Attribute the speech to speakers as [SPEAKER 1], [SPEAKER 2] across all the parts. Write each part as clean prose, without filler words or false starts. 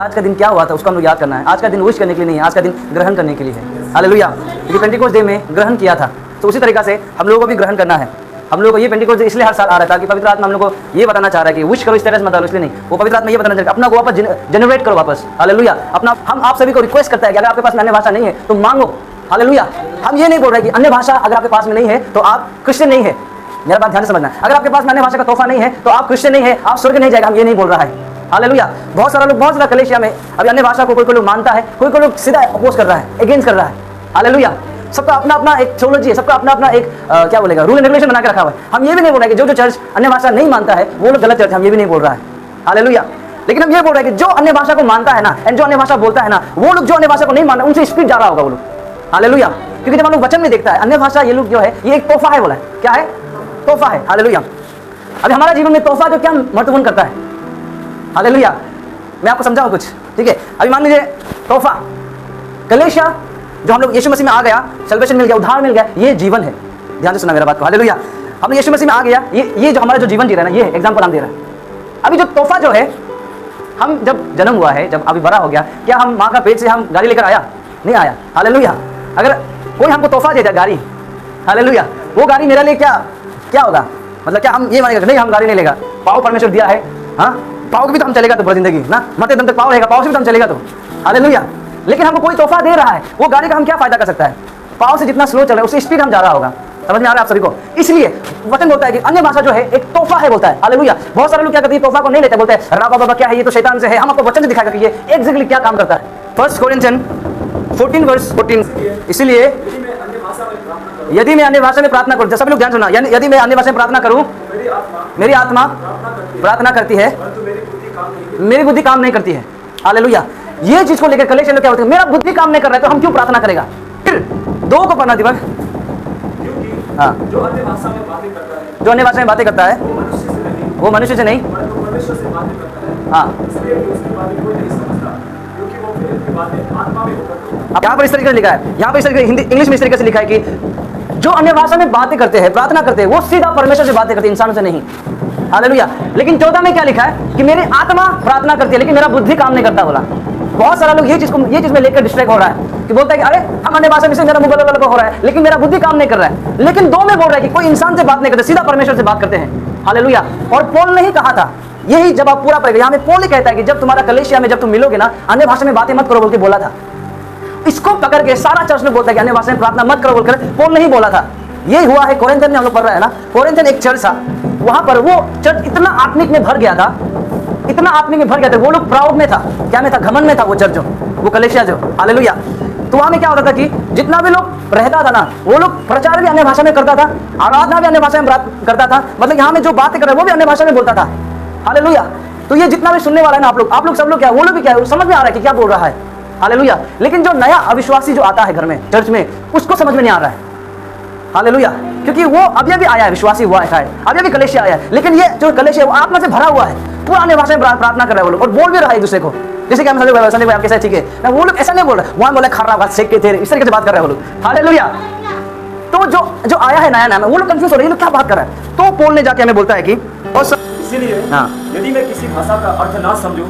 [SPEAKER 1] आज का दिन क्या हुआ था उसको हम लोग याद करना है। आज का दिन विश करने के लिए नहीं है, आज का दिन ग्रहण करने के लिए है। हालेलुया। क्योंकि पेंटिकोस्ट डे में ग्रहण किया था, तो उसी तरीका से हम लोगों को भी ग्रहण करना है। हम लोग को ये पेंटिकोस्ट डे इसलिए हर साल आ रहा था कि पवित्र आत्मा हम लोग को ये बताना चाह रहा है कि विश करो इस तरह से मत डालो, इसलिए नहीं, वो पवित्र आत्मा ये बताना चाह रहा है अपना को वापस जनरेट करो वापस। हालेलुया। अपना हम आप सभी को रिक्वेस्ट करता है कि अगर आपके पास अन्य भाषा नहीं है तो मांगो। हालेलुया। हम ये नहीं बोल रहे कि अन्य भाषा अगर आपके पास में नहीं है तो आप क्रिश्चियन नहीं है। मेरा बात ध्यान से समझना है। अगर आपके पास अन्य भाषा का तोहफा नहीं है तो आप क्रिश्चियन नहीं है, आप स्वर्ग नहीं जाएगा। हम ये नहीं बोल रहा है। हालेलुया। बहुत सारा लोग, बहुत सारा कलीसिया में अभी अन्य भाषा को कोई लोग मानता है, कोई लोग सीधा अपोज कर रहा है, अगेंस्ट कर रहा है। हालेलुया। सबका अपना अपना एक थ्योलॉजी है, सबका अपना अपना एक क्या बोलेगा रूल एंड रेगुलेशन बना के रखा हुआ है। हम ये भी नहीं बोल रहे कि जो चर्च अन्य भाषा नहीं मानता है वो लोग गलत चर्च है, हम ये भी नहीं बोल रहा है। हालेलुया। लेकिन हम ये बोल रहे हैं कि जो अन्य भाषा को मानता है ना एंड जो अन्य भाषा बोलता है ना, वो लोग जो अन्य भाषा को नहीं मानते उनसे स्पीड जा रहा होगा वो लोग। हालेलुया। क्योंकि जब हम लोग वचन में देखता है अन्य भाषा ये लोग जो है ये एक तोहफा है, बोला है क्या है? तोहफा है। हालेलुया। अभी हमारा जीवन में तोहफा जो क्या महत्वपूर्ण करता है। हालेलुया। मैं आपको समझाऊं कुछ, ठीक है? अभी मान लीजिए तोहफा कलीसिया जो हम लोग यीशु मसीह में आ गया, सल्वेशन मिल गया, उद्धार मिल गया, ये जीवन है। ध्यान से सुना मेरा बात को। हालेलुया। हम यीशु मसीह में आ गया, ये जो हमारा जो जीवन जी रहा है ना, ये एग्जांपल हम दे रहा है। अभी जो तोहफा जो है, हम जब जन्म हुआ है, जब अभी बड़ा हो गया, क्या हम माँ का पेट से हम गाड़ी लेकर आया? नहीं आया। हालेलुया। अगर कोई हमको तोहफा दे दे गाड़ी, हालेलुया, वो गाड़ी मेरे लिए क्या होगा? मतलब क्या हम ये मानेंगे नहीं हम गाड़ी नहीं लेगा, पाव परमेश्वर दिया है, हाँ पाव के भी तो हम चलेगा तो पूरी जिंदगी ना, मरते दम तक पाव रहेगा, पाव से भी तो हम चलेगा तो। हालेलुया। लेकिन हमको कोई तोहफा दे रहा है, वो गाड़ी का हम क्या फायदा कर सकता है? पाव से जितना स्लो चल रहा है उससे स्पीड हम जा रहा होगा। समझ में आ रहा है आप सभी को? इसलिए वचन बोलता है कि अन्य भाषा जो है एक तोहफा है, बोलता है। हालेलुया। बहुत सारे लोग क्या करते हैं, तोहफा को नहीं लेते, बोलते हैं रा बाबा क्या है, ये तो शैतान से है। हम आपको वचन से दिखाएगा कि ये एग्जैक्टली क्या काम करता है। 1 कोरिन्थियन 14:14। इसलिए यदि मैं अन्य भाषा में प्रार्थना करूं, सब लोग ध्यान सुना, यदि मैं अन्य भाषा में प्रार्थना करूं, मेरी आत्मा प्रार्थना करती है, मेरी बुद्धि काम नहीं करती है। हालेलुया। ये चीज को लेकर कलीसिया लोग क्या होते हैं, मेरा बुद्धि काम नहीं कर रहा है तो हम क्यों प्रार्थना करेगा? फिर 2 को पढ़ना दिमाग। हाँ,
[SPEAKER 2] जो अन्य भाषा में बातें करता है,
[SPEAKER 1] जो अन्य भाषा में बातें करता है वो मनुष्य से नहीं,
[SPEAKER 2] परमेश्वर से बातें करता है।
[SPEAKER 1] हाँ,
[SPEAKER 2] इसलिए उसकी बातें कोई नहीं समझता, क्योंकि वो फिर उसकी बातें आत्मा में होकर।
[SPEAKER 1] अब यहाँ पर इस तरीके से लिखा है, यहाँ पर इस तरीके हिंदी इंग्लिश में इस तरीके से लिखा है कि जो अन्य भाषा में बातें करते हैं, प्रार्थना करते हैं, वो सीधा परमेश्वर से बातें करते हैं, इंसानों से नहीं। हालेलुया। लेकिन 14 में क्या लिखा है कि मेरी आत्मा प्रार्थना करती है लेकिन मेरा बुद्धि काम नहीं करता, बोला। बहुत सारा लोग ये चीज में लेकर डिस्ट्रैक्ट हो रहा है कि बोलता है कि अरे हम अन्य भाषा में से मेरा मुगल हो रहा है लेकिन मेरा बुद्धि काम नहीं कर रहा है। लेकिन 2 में बोल रहा है कि कोई इंसान से बात नहीं करते, सीधा परमेश्वर से बात करते हैं। हालेलुया। और पौल ने ही कहा था यही, जब आप पूरा पढ़ेगा यहाँ में पौल ही कहता है कि जब तुम्हारा कलीसिया में जब तुम मिलोगे ना, अन्य भाषा में बातें मत करो बोल के बोला था। इसको पकड़ के सारा चर्च में बोलता है कि अन्य भाषा में प्रार्थना मत करो बोलकर पौल नहीं बोला था। ये हुआ है कोरिन्थियन में, हम लोग पढ़ रहे हैं ना, कोरिन्थियन एक चर्च था, वहां पर वो चर्च इतना आत्मिक में भर गया था, इतना आत्मिक में भर गया था, वो लोग प्राउड में था, क्या में था, घमंड में था वो चर्च जो, वो कलीसिया जो। हालेलुया। तो वहां में क्या होता था कि जितना भी लोग रहता था ना, वो लोग प्रचार भी अन्य भाषा में करता था, आराधना भी अन्य भाषा में करता था, मतलब यहाँ में जो बातें कर रहे हैं वो भी अन्य भाषा में बोलता था। हालेलुया। तो ये जितना भी सुनने वाला है ना, आप लोग सब लोग क्या, वो लोग भी क्या, समझ में आ रहा है कि क्या बोल रहा है। हालेलुया। लेकिन जो नया अविश्वासी जो आता है घर में, चर्च में, उसको समझ में नहीं आ रहा है। हालेलुया। क्योंकि वो अभी अभी आया है, विश्वासी हुआ है, अभी अभी कलीसिया आया है, लेकिन ये जो कलीसिया है वो आत्मा से भरा हुआ है, पूरा अन्य भाषा में प्रार्थना कर रहे हैं वो लोग और बोल भी रहा है एक दूसरे को। जैसे कि हम संजय भाई आपके साथ, ठीक है ना, वो लोग ऐसा नहीं बोल रहे, वहां बोले खर्रा बात सेक के थे, इस तरीके से बात कर रहे हैं वो लोग। हालेलुया। तो जो आया है नया नाम, वो लोग कंफ्यूज हो रहे हैं, ये लोग क्या बात कर रहा है। तो पौल ने जाके हमें बोलता है कि
[SPEAKER 2] इसीलिए यदि मैं किसी भाषा का अर्थ ना समझूं,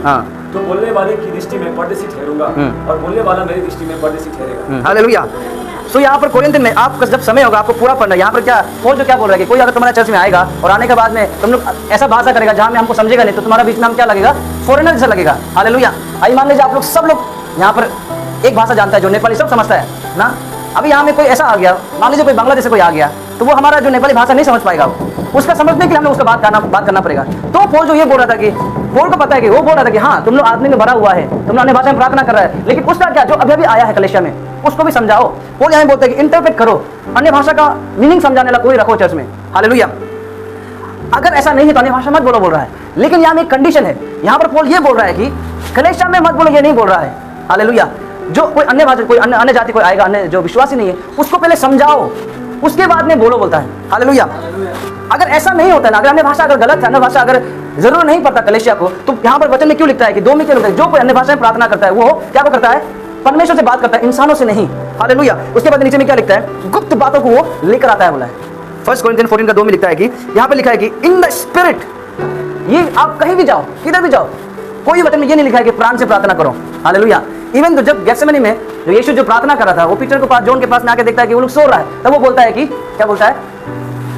[SPEAKER 2] तो बोलने वाले की दृष्टि में परदेशी ठहरूंगा और बोलने वाला मेरी दृष्टि में परदेशी ठहरेगा।
[SPEAKER 1] हालेलुया। सो यहाँ पर कोरिन्थियन में आपका जब समय होगा आपको पूरा पढ़ना। यहाँ पर क्या पौल जो क्या बोल रहा है कि कोई अगर तुम्हारे चर्च में आएगा और आने के बाद में तुम लोग ऐसा भाषा करेगा जहाँ में हमको समझेगा नहीं, तो तुम्हारा बीच में हम क्या लगेगा, फॉरेनर जैसा लगेगा। हालेलुया। आइए मान लीजिए आप लोग सब लोग यहाँ पर एक भाषा जानता है, जो नेपाली सब समझता है ना। अभी यहाँ में कोई ऐसा आ गया, मान लीजिए कोई बांग्लादेश से कोई आ गया, तो वो हमारा जो नेपाली भाषा नहीं समझ पाएगा, उसका समझने के लिए हमें उसका बात करना पड़ेगा। तो पौल जो ये बोल रहा था कि पौल को पता है कि वो बोल रहा था कि हाँ तुम लोग आदमी में भरा हुआ है, तुम लोग अन्य भाषा में प्रार्थना कर रहा है, लेकिन उसका क्या, जो अभी अभी आया है कलीसिया में, उसको भी समझाओ। पौल यहाँ बोलता है कि इंटरप्रेट करो, अन्य भाषा का मीनिंग समझाने वाला कोई रखो चर्च में। हालेलुया। अगर ऐसा नहीं है तो अन्य भाषा मत बोलो बोल रहा है। लेकिन यहाँ में एक कंडीशन है, यहाँ पर पौल ये बोल रहा है कि कलीसिया में मत बोलो, ये नहीं बोल रहा है। हालेलुया। जो कोई अन्य भाषा, कोई अन्य जाति कोई आएगा, अन्य जो विश्वासी नहीं है, उसको पहले समझाओ, उसके बाद में बोलो बोलता है। हालेलुया। अगर ऐसा नहीं होता ना, अगर अन्य भाषा अगर गलत है, अन्य भाषा अगर जरूर नहीं पड़ता कलीसिया को, तो यहाँ पर वचन में क्यों लिखता है कि 2 में क्यों लिखता है, जो कोई अन्य भाषा में प्रार्थना करता है वो क्या करता है, परमेश्वर से बात करता है, इंसानों से नहीं। हालेलुया। उसके बाद नीचे में क्या लिखता है, गुप्त बातों को वो लेकर आता है, बोला है। 1 कोरिन्थियन 14:2 में लिखता है कि यहाँ पे लिखा है कि इन द स्पिरिट, ये आप कहीं भी जाओ, किधर भी जाओ, कोई वचन में ये नहीं लिखा है कि प्राण से प्रार्थना करो। हालेलुया। इवन तो जब गेत्सेमनी में जो यीशु जो प्रार्थना कर रहा था, वो पीटर के पास, जॉन के पास में आके देखता है कि वो लोग सो रहा है, तब वो बोलता है कि क्या बोलता है,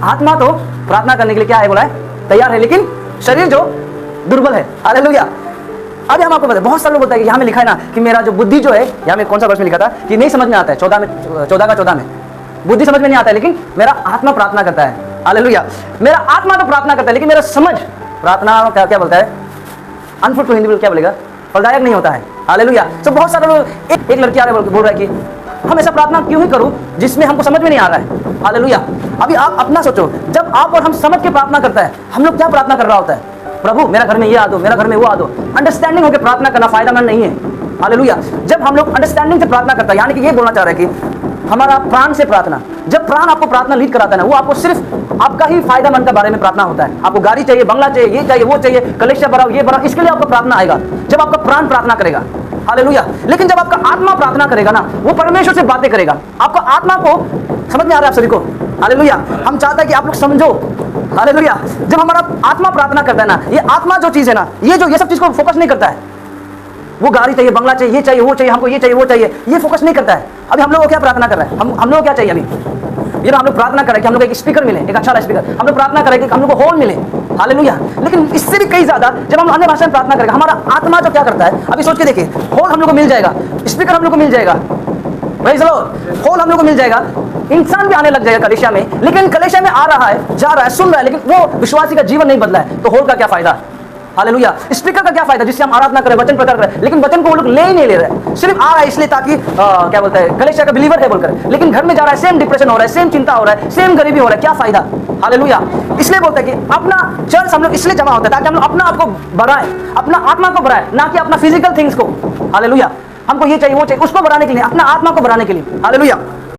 [SPEAKER 1] आत्मा तो प्रार्थना करने के लिए क्या है, बोला है तैयार है, लेकिन शरीर जो दुर्बल है। हालेलुया। अभी हम आपको बताए, बहुत सारे लोग बोलते हैं कि यहाँ में लिखा है ना कि मेरा जो बुद्धि जो है, यहाँ में कौन सा वर्ष में लिखा था कि नहीं समझ में आता है, 14 में बुद्धि समझ में नहीं आता है, लेकिन मेरा आत्मा प्रार्थना करता है। हालेलुया। मेरा आत्मा तो प्रार्थना करता है, लेकिन मेरा समझ प्रार्थना क्या क्या बोलता है, अनफ्रूटफुल, हिंदी में क्या बोलेगा, फलदायक नहीं होता है। हालेलुया। तो बहुत सारे लोग, एक लड़की आ रहा है बोल रहा है कि हम ऐसा प्रार्थना क्यों ही करूं जिसमें हमको समझ में नहीं आ रहा है। हालेलुया। अभी आप अपना सोचो, जब आप और हम समझ के प्रार्थना करता है, हम लोग क्या प्रार्थना कर रहा होता है, प्रभु मेरा घर में ये आ दो, मेरा घर में वो आ दो। अंडरस्टैंडिंग होकर प्रार्थना करना फायदेमंद नहीं है। हालेलुया। जब हम लोग अंडरस्टैंडिंग से प्रार्थना करता है, यानी कि ये बोलना चाह रहे हैं कि हमारा प्राण से प्रार्थना, जब प्राण आपको प्रार्थना लीड कराता है ना, वो आपको सिर्फ आपका ही फायदेमंद के बारे में प्रार्थना होता है। आपको गाड़ी चाहिए, बंगला चाहिए, ये चाहिए, वो चाहिए, कलेक्शन बढ़ाओ, ये बढ़ाओ, इसके लिए आपको प्रार्थना आएगा जब आपका प्राण प्रार्थना करेगा। हालेलुया। लेकिन जब आपका आत्मा प्रार्थना करेगा ना, वो परमेश्वर से बातें करेगा। आपका आत्मा को समझ में आ रहा है आप सभी को। हालेलुया। हम चाहते हैं कि आप लोग समझो। हालेलुया। जब हमारा आत्मा प्रार्थना करता है ना, ये आत्मा जो चीज है ना, ये सब चीज को फोकस नहीं करता है। वो गाड़ी चाहिए, बंगला चाहिए, ये चाहिए, वो चाहिए, हमको ये चाहिए, वो चाहिए, ये फोकस नहीं करता है। अभी हम लोग को क्या प्रार्थना कर रहे हैं, हम लोग क्या चाहिए अभी, ये हम लोग प्रार्थना करें कि हम लोग एक स्पीकर मिले, एक अच्छा स्पीकर, हम लोग प्रार्थना करें कि हम लोग को हॉल मिले। हालेलुया। लेकिन इससे भी कई ज्यादा जब हम अन्य भाषा में प्रार्थना करेंगे, हमारा आत्मा जो क्या करता है, अभी सोच के देखिए, हॉल हम लोग को मिल जाएगा, स्पीकर हम लोग को मिल जाएगा, भाई चलो हॉल हम लोग को मिल जाएगा, इंसान भी आने लग जाएगा कलीसिया में, लेकिन कलीसिया में आ रहा है, जा रहा है, सुन रहा है, लेकिन वो विश्वासी का जीवन नहीं बदला है, तो हॉल का क्या फायदा। हालेलुया। स्पीकर का क्या फायदा जिससे हम आराधना करें, वचन प्रचार करें, लेकिन वचन को वो लोग ले ही नहीं ले रहे, सिर्फ आ रहा है इसलिए ताकि क्या बोलते हैं, कलीसिया का बिलीवर है बोलकर, लेकिन घर में जा रहा है, सेम डिप्रेशन हो रहा है, सेम चिंता हो रहा है, सेम गरीबी हो रहा है, क्या फायदा। हालेलुया। इसलिए बोलते हैं कि अपना चर्च हम लोग इसलिए जमा होता है ताकि हम लोग अपना आप को बढ़ाएं, अपना आत्मा को बढ़ाएं, ना कि अपना फिजिकल थिंग्स को। हालेलुया। हमको ये चाहिए, वो चाहिए, उसको बढ़ाने के लिए, अपना आत्मा को बढ़ाने के लिए। हालेलुया।